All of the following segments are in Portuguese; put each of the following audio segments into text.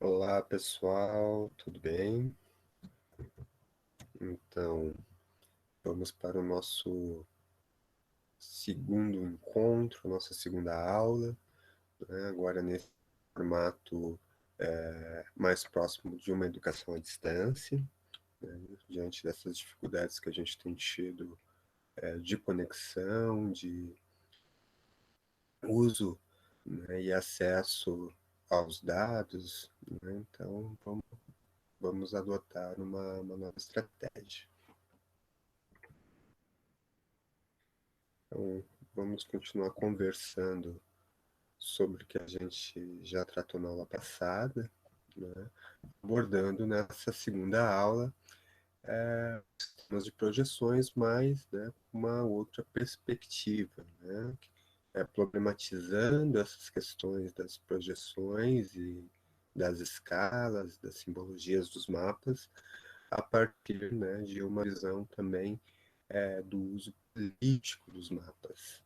Olá, pessoal, tudo bem? Então, vamos para o nosso segundo encontro, nossa segunda aula, né? Agora nesse formato mais próximo de uma educação à distância, né? Diante dessas dificuldades que a gente tem tido de conexão, de uso, né? E acesso aos dados, né? Então, vamos adotar uma nova estratégia. Então, vamos continuar conversando sobre o que a gente já tratou na aula passada, né? Abordando nessa segunda aula temas de projeções, mas, né, uma outra perspectiva, né? Problematizando essas questões das projeções e das escalas, das simbologias dos mapas, a partir, né, de uma visão também do uso político dos mapas.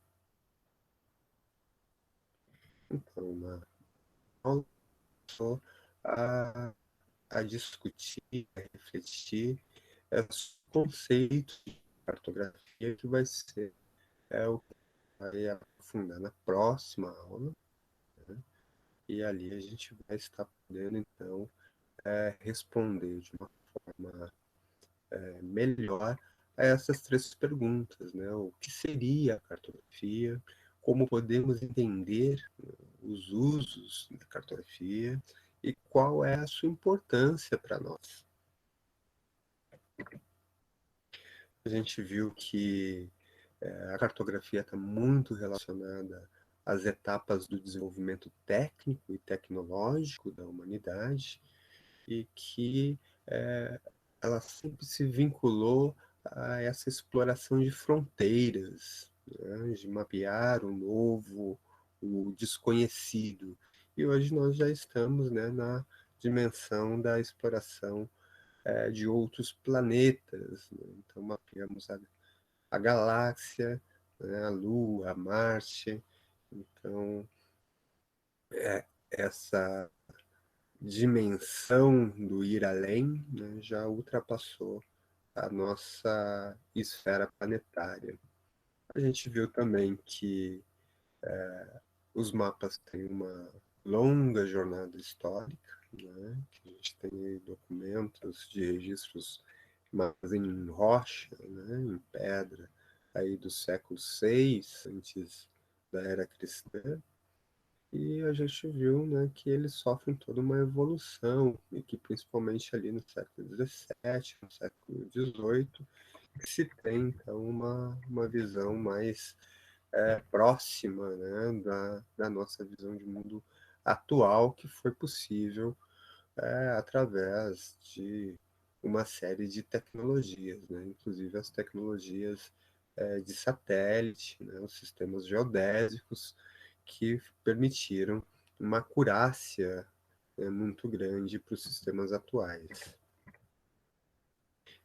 Então, na aula começou a, a discutir, a refletir os conceitos de cartografia que vai ser o que vai aprofundar na próxima aula, né? E ali a gente vai estar podendo, então, responder de uma forma melhor a essas três perguntas, né? O que seria a cartografia? Como podemos entender os usos da cartografia e qual é a sua importância para nós? A gente viu que a cartografia está muito relacionada às etapas do desenvolvimento técnico e tecnológico da humanidade e que ela sempre se vinculou a essa exploração de fronteiras, né, de mapear o novo, o desconhecido. E hoje nós já estamos, né, na dimensão da exploração de outros planetas, né? Então mapeamos a galáxia, né, a Lua, a Marte. Então essa dimensão do ir além, né, já ultrapassou a nossa esfera planetária. A gente viu também que os mapas têm uma longa jornada histórica, né, que a gente tem documentos de registros mas em rocha, né, em pedra, aí do século VI, antes da era cristã, e a gente viu, né, que eles sofrem toda uma evolução, e que principalmente ali no século XVII, no século XVIII, se tem então uma visão mais próxima, né, da nossa visão de mundo atual, que foi possível através de uma série de tecnologias, né, inclusive as tecnologias de satélite, né, os sistemas geodésicos, que permitiram uma acurácia muito grande para os sistemas atuais.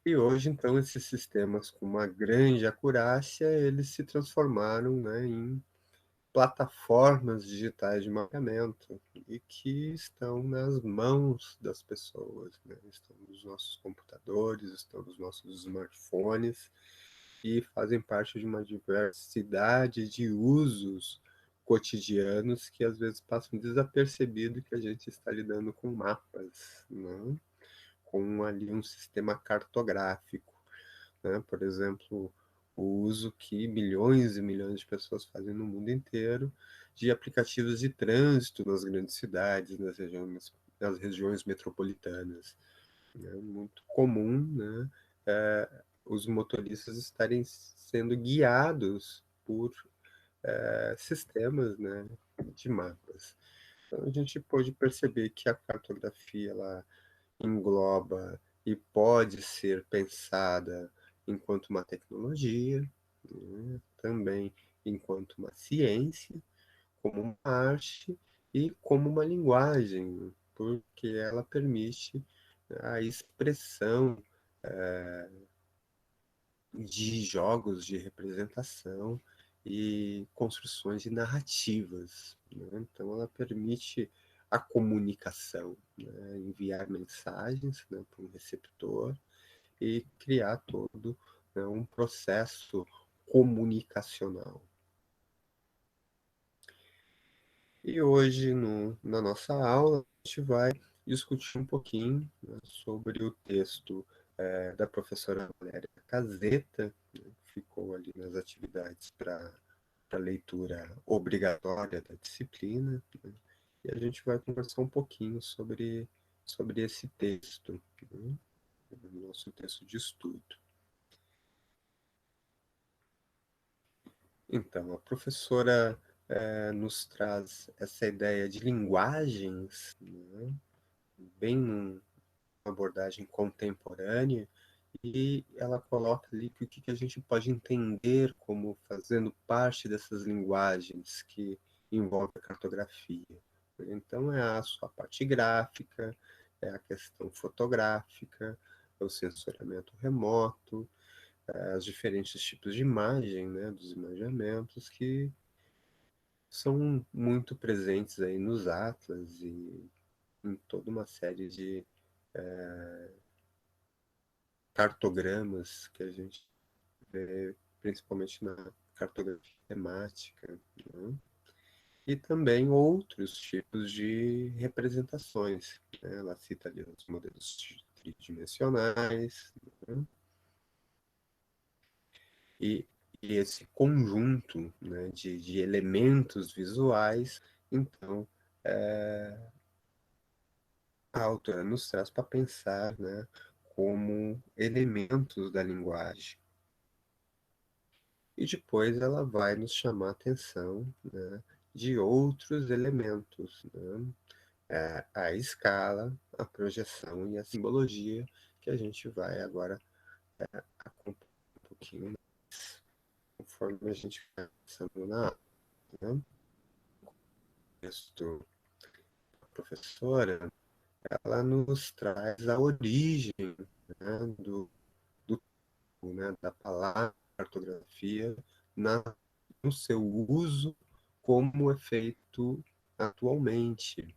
E hoje, então, esses sistemas com uma grande acurácia, eles se transformaram, né, em plataformas digitais de mapeamento e que estão nas mãos das pessoas, né? Estão nos nossos computadores, estão nos nossos smartphones e fazem parte de uma diversidade de usos cotidianos que às vezes passam desapercebido que a gente está lidando com mapas, né? Com ali um sistema cartográfico, né? Por exemplo, o uso que milhões e milhões de pessoas fazem no mundo inteiro de aplicativos de trânsito nas grandes cidades, nas regiões metropolitanas. É muito comum, né, os motoristas estarem sendo guiados por sistemas, né, de mapas. Então, a gente pode perceber que a cartografia ela engloba e pode ser pensada enquanto uma tecnologia, né, também enquanto uma ciência, como uma arte e como uma linguagem, porque ela permite a expressão de jogos de representação e construções de narrativas, né? Então, ela permite a comunicação, né? Enviar mensagens, né, para um receptor e criar todo, né, um processo comunicacional. E hoje, na nossa aula, a gente vai discutir um pouquinho, né, sobre o texto da professora Valéria Caseta, né, que ficou ali nas atividades para a leitura obrigatória da disciplina, né, e a gente vai conversar um pouquinho sobre esse texto, né, o nosso texto de estudo. Então, a professora nos traz essa ideia de linguagens, né, bem numa abordagem contemporânea, e ela coloca ali que o que a gente pode entender como fazendo parte dessas linguagens que envolve a cartografia. Então, é a sua parte gráfica, é a questão fotográfica, é o sensoriamento remoto, os diferentes tipos de imagem, né, dos imaginamentos que são muito presentes aí nos atlas e em toda uma série de cartogramas que a gente vê, principalmente na cartografia temática, né? E também outros tipos de representações, né? Ela cita ali os modelos tridimensionais, né? E, e esse conjunto, né, de elementos visuais, então, a autora nos traz para pensar, né, como elementos da linguagem. E depois ela vai nos chamar a atenção, né, de outros elementos, né, a escala, a projeção e a simbologia, que a gente vai agora acompanhar um pouquinho mais, conforme a gente vai passando na aula, né. O texto da professora, ela nos traz a origem, né, né, da palavra cartografia na, no seu uso como é feito atualmente.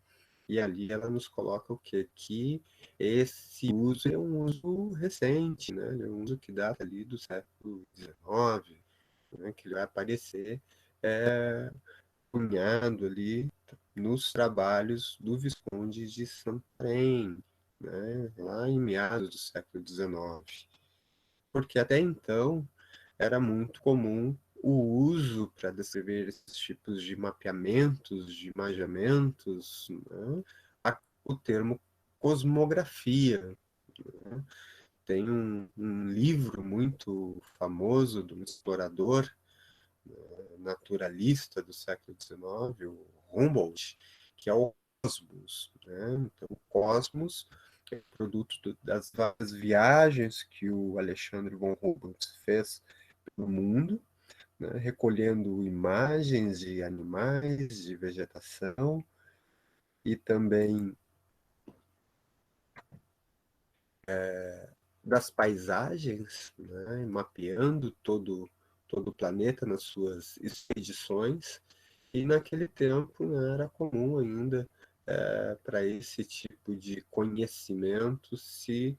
E ali ela nos coloca o quê? Que esse uso é um uso recente, né? É um uso que data ali do século XIX, né? Que vai aparecer cunhado ali nos trabalhos do Visconde de Santarém, né? Lá em meados do século XIX. Porque até então era muito comum o uso para descrever esses tipos de mapeamentos, de imaginamentos, né, o termo cosmografia. Né? Tem um livro muito famoso de um explorador naturalista do século XIX, o Humboldt, que é o Cosmos. Né? Então, o Cosmos é produto das várias viagens que o Alexandre von Humboldt fez pelo mundo, né? Recolhendo imagens de animais, de vegetação e também das paisagens, né? Mapeando todo o planeta nas suas expedições. E naquele tempo, né, era comum ainda para esse tipo de conhecimento se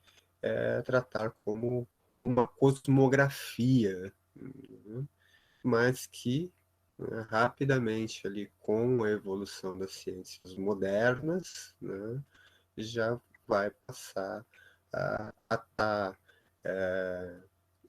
tratar como uma cosmografia, né? Mas que, né, rapidamente ali com a evolução das ciências modernas, né, já vai passar a estar,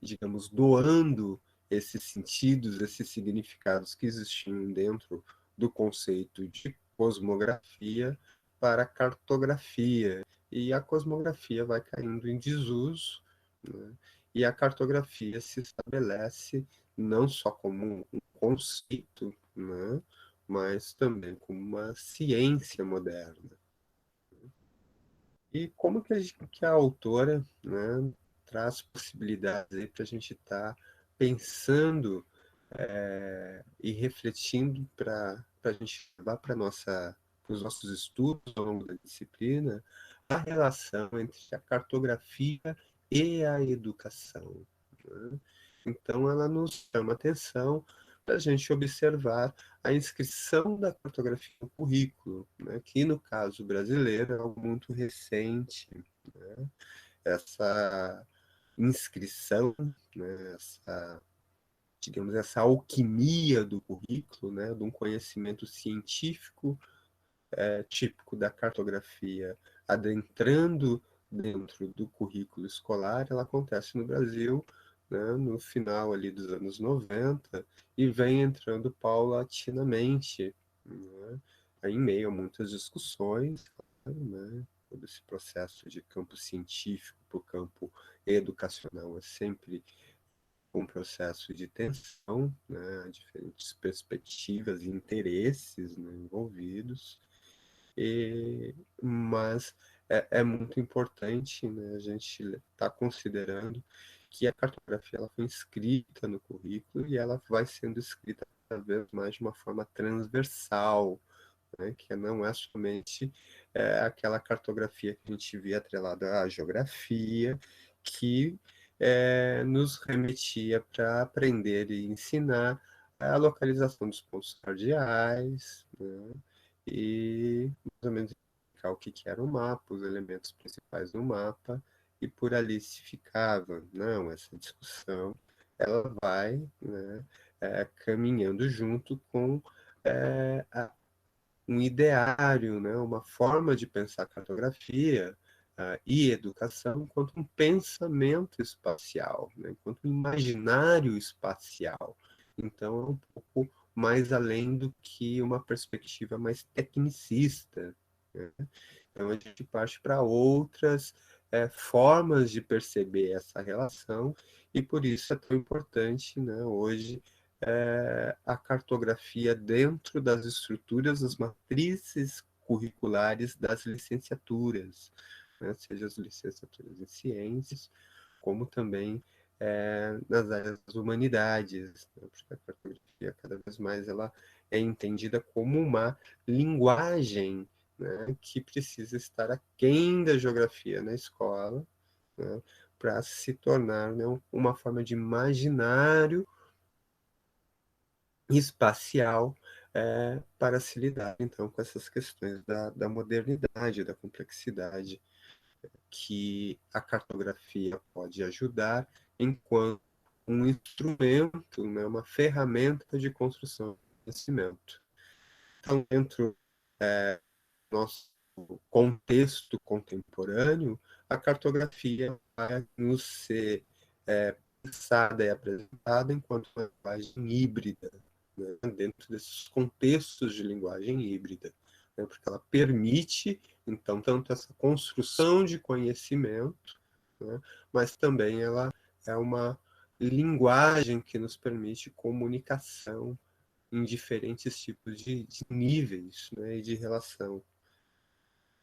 digamos, doando esses sentidos, esses significados que existiam dentro do conceito de cosmografia para a cartografia. E a cosmografia vai caindo em desuso, né? E a cartografia se estabelece não só como um conceito, né? Mas também como uma ciência moderna. E como que a autora, né, traz possibilidades para a gente estar pensando e refletindo para a gente levar para os nossos estudos ao longo da disciplina a relação entre a cartografia e a educação. Né? Então, ela nos chama atenção para a gente observar a inscrição da cartografia no currículo, né, que no caso brasileiro é algo muito recente, né, essa inscrição, né, essa, digamos, essa alquimia do currículo, né, de um conhecimento científico típico da cartografia adentrando dentro do currículo escolar, ela acontece no Brasil, né, no final ali dos anos 90 e vem entrando paulatinamente, né, em meio a muitas discussões, né, todo esse processo de campo científico para o campo educacional é sempre um processo de tensão, né, diferentes perspectivas e interesses, né, envolvidos, mas é muito importante, né, a gente estar considerando que a cartografia ela foi inscrita no currículo e ela vai sendo escrita cada vez mais de uma forma transversal, né, que não é somente aquela cartografia que a gente via atrelada à geografia, que nos remetia para aprender e ensinar a localização dos pontos cardeais, né, e mais ou menos explicar o que era o mapa, os elementos principais do mapa, e por ali se ficava. Não, essa discussão ela vai, né, caminhando junto com um ideário, né, uma forma de pensar cartografia e educação enquanto um pensamento espacial, né, enquanto um imaginário espacial. Então, é um pouco mais além do que uma perspectiva mais tecnicista, né? Então, a gente parte para outras formas de perceber essa relação, e por isso é tão importante, né, hoje, a cartografia dentro das estruturas, das matrizes curriculares das licenciaturas, né, seja as licenciaturas em ciências, como também nas áreas das humanidades, né, porque a cartografia cada vez mais ela é entendida como uma linguagem, né, que precisa estar aquém da geografia na escola, né, para se tornar, né, uma forma de imaginário espacial para se lidar, então, com essas questões da modernidade, da complexidade que a cartografia pode ajudar enquanto um instrumento, né, uma ferramenta de construção do conhecimento. Então, dentro do nosso contexto contemporâneo, a cartografia vai nos ser pensada e apresentada enquanto uma linguagem híbrida, né, dentro desses contextos de linguagem híbrida, né, porque ela permite, então, tanto essa construção de conhecimento, né, mas também ela é uma linguagem que nos permite comunicação em diferentes tipos de níveis, né, e de relação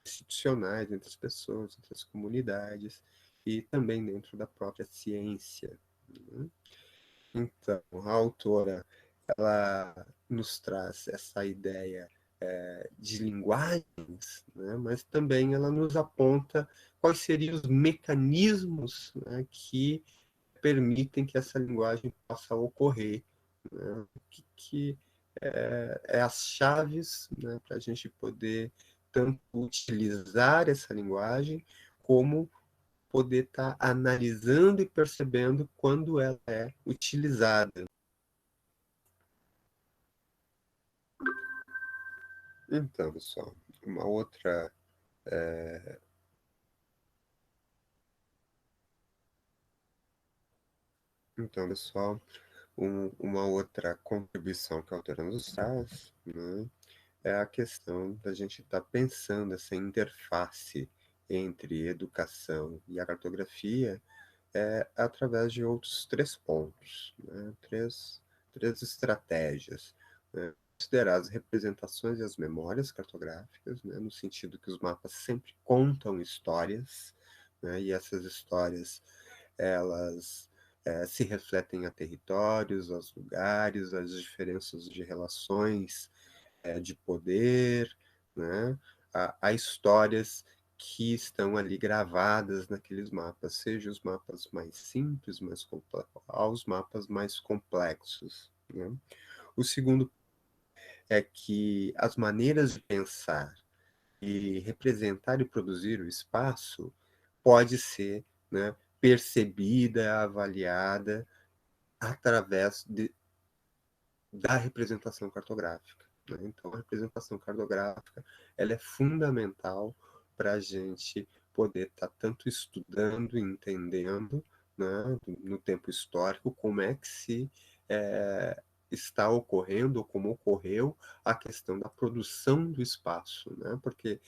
institucionais entre as pessoas, entre as comunidades e também dentro da própria ciência, né? Então, a autora ela nos traz essa ideia de linguagens, né, mas também ela nos aponta quais seriam os mecanismos, né, que permitem que essa linguagem possa ocorrer, né, o que as chaves, né, para a gente poder tanto utilizar essa linguagem, como poder estar analisando e percebendo quando ela é utilizada. Então, pessoal, uma outra. Então, pessoal, uma outra contribuição que a autora nos traz, né, é a questão da gente estar pensando essa interface entre educação e a cartografia através de outros três pontos, né, três estratégias, né. Considerar as representações e as memórias cartográficas, né, no sentido que os mapas sempre contam histórias, né, e essas histórias elas se refletem a territórios, aos lugares, às diferenças de relações de poder, né, a histórias que estão ali gravadas naqueles mapas, seja os mapas mais simples, aos mapas mais complexos, né? O segundo é que as maneiras de pensar e representar e produzir o espaço pode ser, né, percebida, avaliada através da representação cartográfica, né? Então, a representação cartográfica ela é fundamental para a gente poder estar tanto estudando e entendendo, né, no tempo histórico, como é que se está ocorrendo, ou como ocorreu, a questão da produção do espaço, né? Porque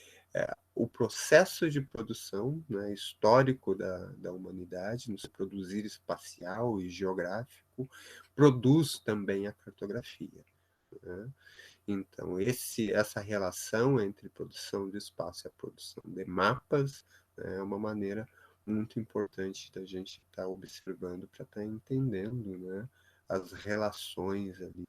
o processo de produção, né, histórico da humanidade, no seu produzir espacial e geográfico, produz também a cartografia, né? Então, essa relação entre produção de espaço e a produção de mapas, né, é uma maneira muito importante da gente estar observando para estar entendendo, né, as relações ali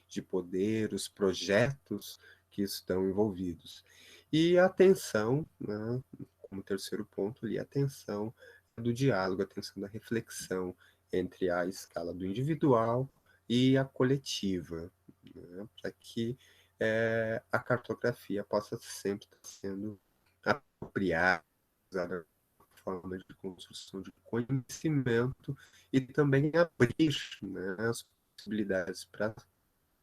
de poder, os projetos que estão envolvidos. E a atenção, né, como terceiro ponto ali, a atenção do diálogo, a atenção da reflexão entre a escala do individual e a coletiva, né, para que a cartografia possa sempre estar sendo apropriada, usada como forma de construção de conhecimento e também abrir, né, as possibilidades para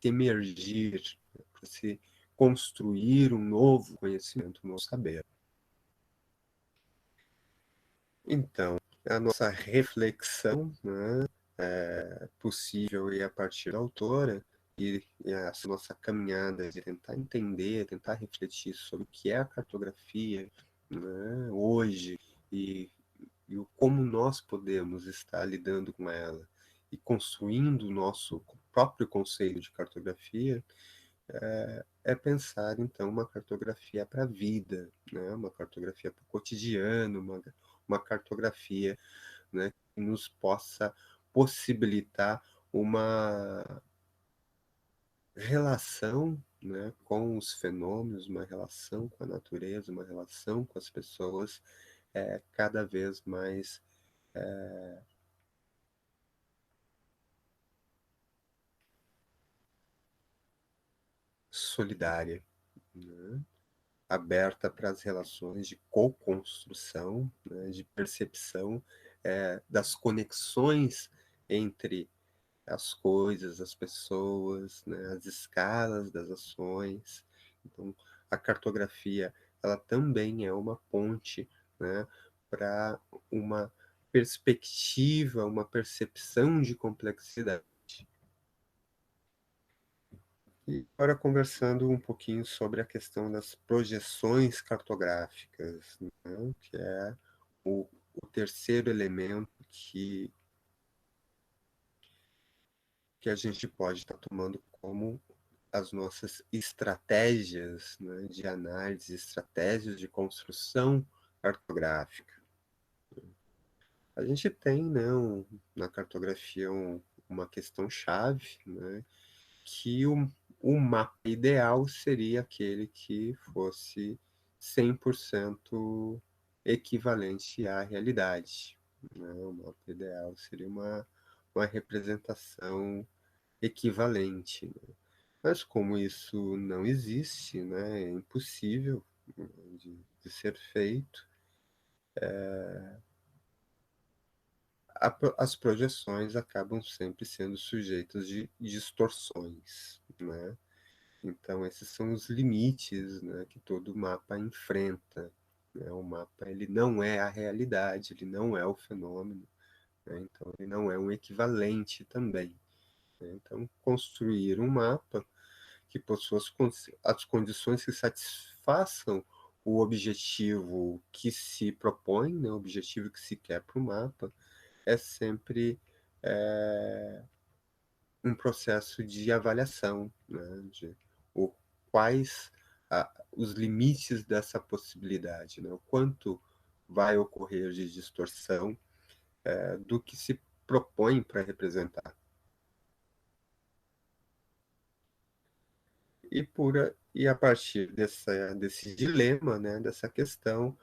emergir, né, para se construir um novo conhecimento, um novo saber. Então, a nossa reflexão, né, possível e a partir da autora, e essa nossa caminhada de tentar entender, tentar refletir sobre o que é a cartografia, né, hoje, e, e como nós podemos estar lidando com ela e construindo o nosso próprio conceito de cartografia, pensar, então, uma cartografia para a vida, né, uma cartografia para o cotidiano, uma cartografia, né, que nos possa possibilitar uma relação, né, com os fenômenos, uma relação com a natureza, uma relação com as pessoas cada vez mais solidária, né, aberta para as relações de co-construção, né, de percepção das conexões entre as coisas, as pessoas, né, as escalas das ações. Então, a cartografia, ela também é uma ponte, né, para uma perspectiva, uma percepção de complexidade. E agora conversando um pouquinho sobre a questão das projeções cartográficas, né, que é o terceiro elemento que a gente pode estar tomando como as nossas estratégias, né, de análise, estratégias de construção cartográfica. A gente tem, né, na cartografia uma questão-chave, né, que o mapa ideal seria aquele que fosse 100% equivalente à realidade, né? O mapa ideal seria uma representação equivalente, né? Mas como isso não existe, né, é impossível, né, de ser feito, as projeções acabam sempre sendo sujeitas de distorções, né? Então esses são os limites, né, que todo mapa enfrenta, né? O mapa ele não é a realidade, ele não é o fenômeno, né? Então ele não é um equivalente também, né? Então construir um mapa que possua as condições que satisfaçam o objetivo que se propõe, né, o objetivo que se quer para o mapa, é sempre um processo de avaliação, né, de o, quais os limites dessa possibilidade, né, o quanto vai ocorrer de distorção do que se propõe para representar. E a partir desse dilema, né, dessa questão,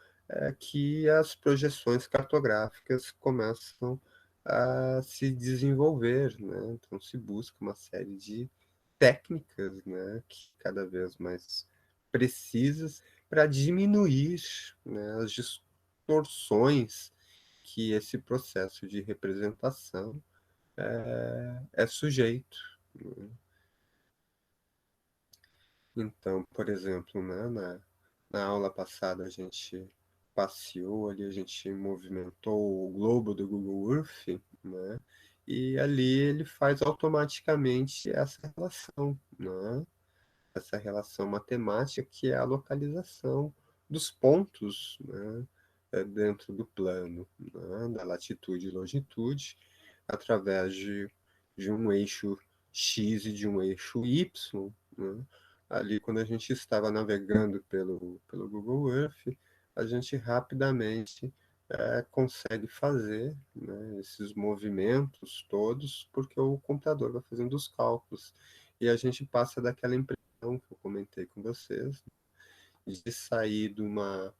que as projeções cartográficas começam a se desenvolver, né? Então se busca uma série de técnicas, né, que cada vez mais precisas para diminuir, né, as distorções que esse processo de representação é sujeito, né? Então, por exemplo, né, na aula passada a gente passeou ali, a gente movimentou o globo do Google Earth, né? E ali ele faz automaticamente essa relação, né? Essa relação matemática que é a localização dos pontos, né? Dentro do plano, né? Da latitude e longitude, através de um eixo X e de um eixo Y, né? Ali, quando a gente estava navegando pelo Google Earth, a gente rapidamente consegue fazer, né, esses movimentos todos, porque o computador vai fazendo os cálculos. E a gente passa daquela impressão que eu comentei com vocês, de sair de uma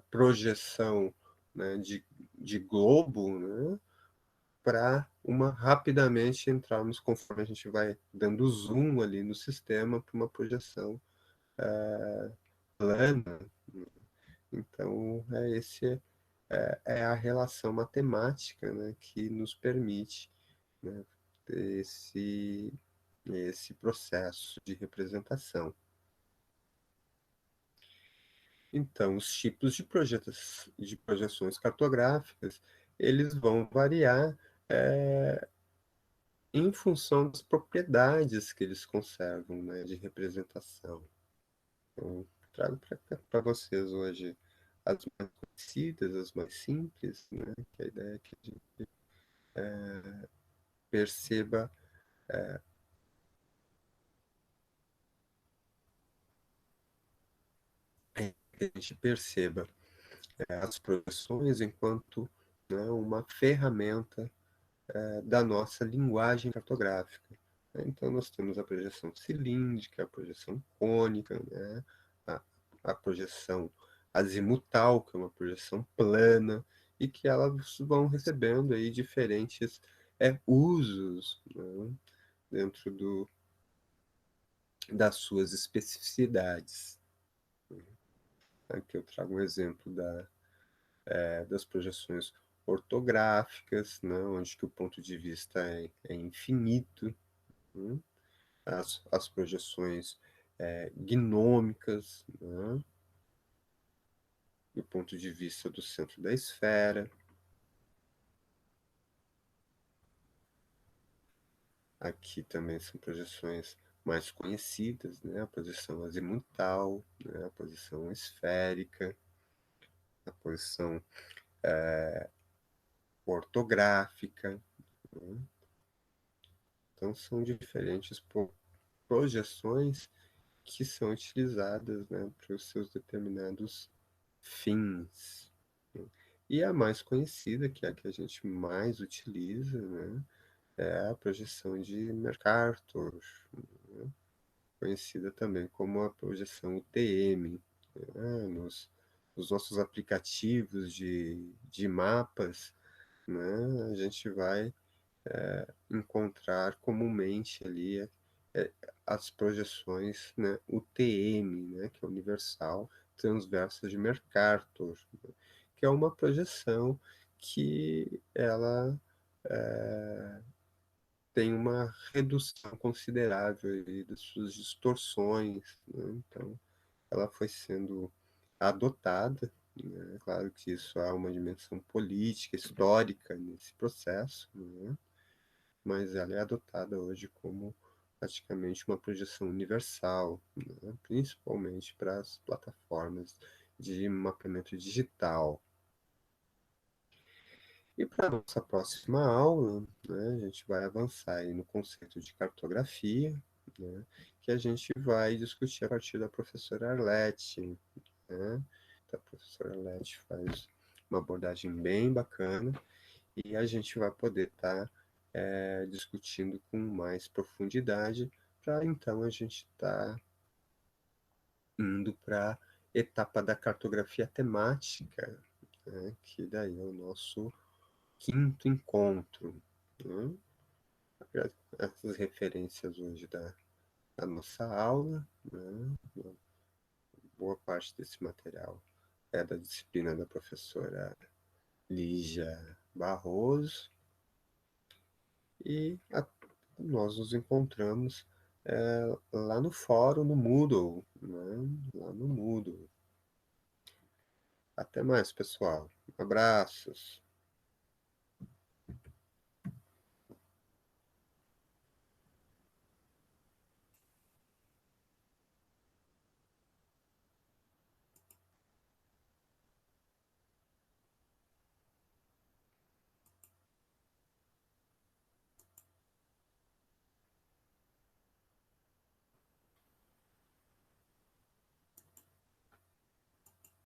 projeção, né, de globo, né, para uma rapidamente entrarmos, conforme a gente vai dando zoom ali no sistema, para uma projeção plana. Então, é a relação matemática, né, que nos permite, né, ter esse processo de representação. Então, os tipos de projeções cartográficas, eles vão variar em função das propriedades que eles conservam, né, de representação. Então, trago para vocês hoje as mais conhecidas, as mais simples, né, que a ideia é que a gente perceba, que a gente perceba as projeções enquanto, né, uma ferramenta da nossa linguagem cartográfica. Então, nós temos a projeção cilíndrica, a projeção cônica, né? a, a projeção azimutal, que é uma projeção plana, e que elas vão recebendo aí diferentes usos, né? Dentro das suas especificidades. Aqui eu trago um exemplo das projeções ortográficas, né? Onde que o ponto de vista é infinito, né? As projeções gnômicas, né, do ponto de vista do centro da esfera. Aqui também são projeções mais conhecidas, né, a posição azimutal, né, a posição esférica, a posição ortográfica, né? Então são diferentes projeções que são utilizadas, né, para os seus determinados fins, né? E a mais conhecida, que é a que a gente mais utiliza, né, é a projeção de Mercator, né, conhecida também como a projeção UTM, né, nos nossos aplicativos de mapas, né, a gente vai encontrar comumente ali é, as projeções, né, UTM, né, que é Universal Transversa de Mercator, né, que é uma projeção que ela tem uma redução considerável aí das suas distorções, né? Então, ela foi sendo adotada, né? Claro que isso há uma dimensão política, histórica nesse processo, né? Mas ela é adotada hoje como praticamente uma projeção universal, né? Principalmente para as plataformas de mapeamento digital. E para a nossa próxima aula, né, a gente vai avançar aí no conceito de cartografia, né, que a gente vai discutir a partir da professora Arlete, né? Então, a professora Arlete faz uma abordagem bem bacana e a gente vai poder estar discutindo com mais profundidade para então a gente estar indo para a etapa da cartografia temática, né, que daí é o nosso quinto encontro, né? essas referências hoje da nossa aula, né? Boa parte desse material é da disciplina da professora Lígia Barroso, e nós nos encontramos lá no fórum, no Moodle, né? Lá no Moodle. Até mais, pessoal. Abraços.